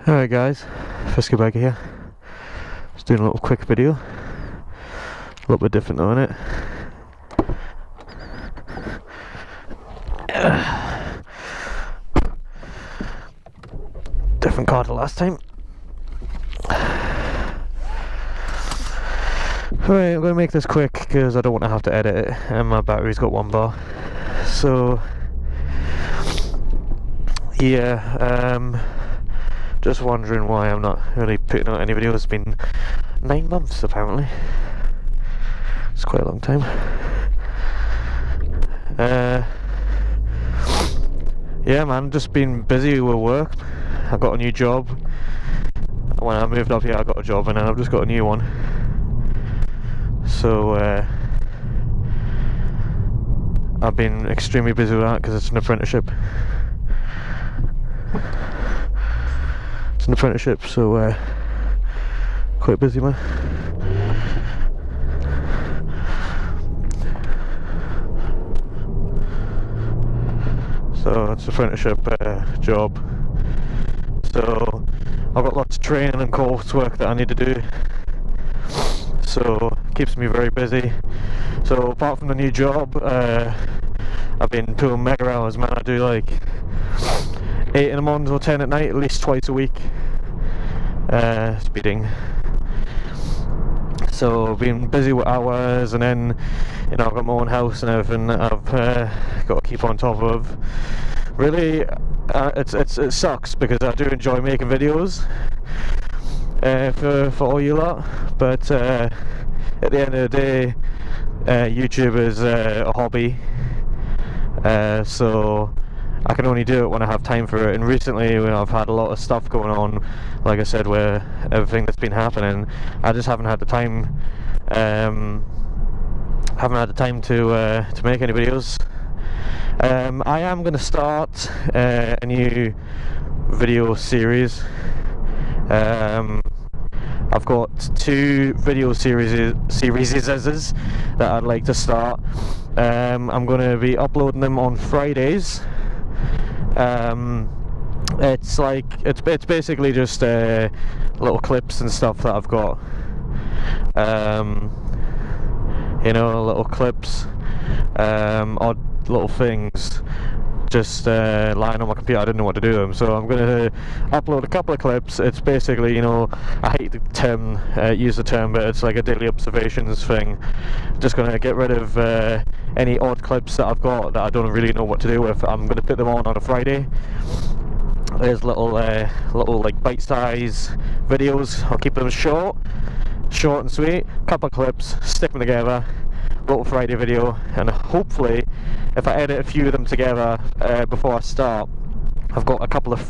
Alright guys, Thefriskybiker here. Just doing a little quick video. A little bit different though, innit? Different car to last time. Alright, I'm going to make this quick because I don't want to have to edit it and my battery's got 1 bar. So yeah, just wondering why I'm not really putting out any videos. It's been 9 months apparently. It's quite a long time. Yeah man, just been busy with work. I got a new job. When I moved up here I got a job and then I've just got a new one. So I've been extremely busy with that because it's an apprenticeship. It's an apprenticeship, so quite busy, man. So it's an apprenticeship job. So I've got lots of training and coursework that I need to do. So it keeps me very busy. So apart from the new job, I've been doing mega hours, man. I do like 8 in the mornings or 10 at night, at least twice a week. Speeding. So I've been busy with hours, and then you know I've got my own house and everything that I've got to keep on top of. Really, it sucks because I do enjoy making videos for all you lot, but at the end of the day, YouTube is a hobby, so I can only do it when I have time for it. And recently, you know, I've had a lot of stuff going on, like I said, where everything that's been happening, I just haven't had the time. Haven't had the time to make any videos. I am going to start a new video series. I've got 2 video series that I'd like to start. I'm going to be uploading them on Fridays. It's basically just little clips and stuff that I've got. You know, little clips, odd little things just lying on my computer. I didn't know what to do with them, so I'm going to upload a couple of clips. It's basically, you know, I hate the term, use the term, but it's like a daily observations thing. Just going to get rid of any odd clips that I've got that I don't really know what to do with. I'm going to put them on a Friday. There's little like bite-size videos. I'll keep them short and sweet. Couple of clips, stick them together. Little Friday video, and hopefully if I edit a few of them together before I start, I've got a couple of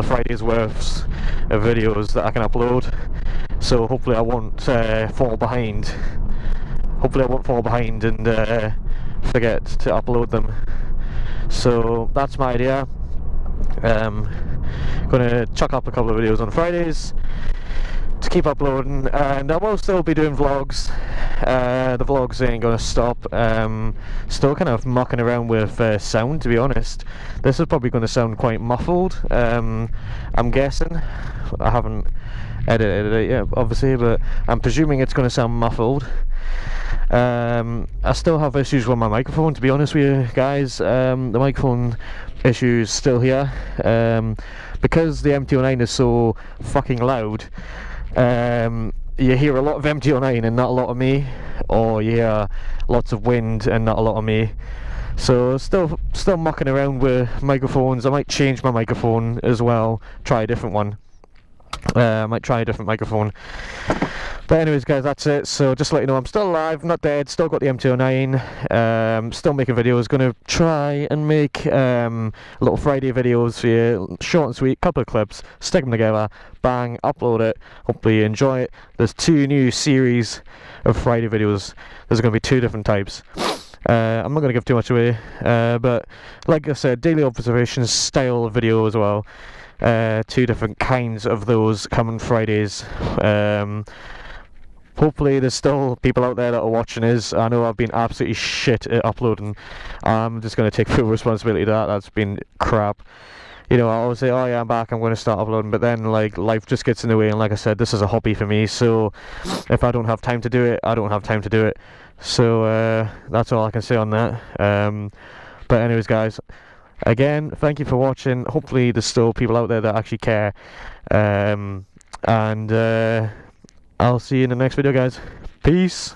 Fridays worths of videos that I can upload. So hopefully I won't fall behind. Hopefully I won't fall behind and forget to upload them. So that's my idea. Gonna chuck up a couple of videos on Fridays to keep uploading, and I will still be doing vlogs. The vlogs ain't gonna stop. Still kind of mucking around with sound, to be honest. This is probably going to sound quite muffled, I'm guessing. I haven't edited it yet, obviously, but I'm presuming it's going to sound muffled. I still have issues with my microphone, to be honest with you guys. The microphone issue's still here, because the MT-09 is so fucking loud. You hear a lot of MT-09 and not a lot of me, or you hear lots of wind and not a lot of me. So still mucking around with microphones. I might change my microphone as well, try a different one. I might try a different microphone. But anyways guys, that's it. So just to let you know, I'm still alive, not dead, still got the MT-09, still making videos. Gonna try and make little Friday videos for you, short and sweet, couple of clips, stick them together, bang, upload it, hopefully you enjoy it. There's 2 new series of Friday videos. There's gonna be 2 different types. I'm not gonna give too much away, but like I said, daily observations style video as well. 2 different kinds of those coming Fridays. hopefully there's still people out there that are watching us. I know I've been absolutely shit at uploading. I'm just going to take full responsibility to that. That's been crap. You know, I always say, oh yeah, I'm back, I'm going to start uploading, but then like life just gets in the way, and like I said, this is a hobby for me, so if I don't have time to do it, I don't have time to do it. So that's all I can say on that. But anyways, guys, again, thank you for watching. Hopefully there's still people out there that actually care. And I'll see you in the next video, guys. Peace.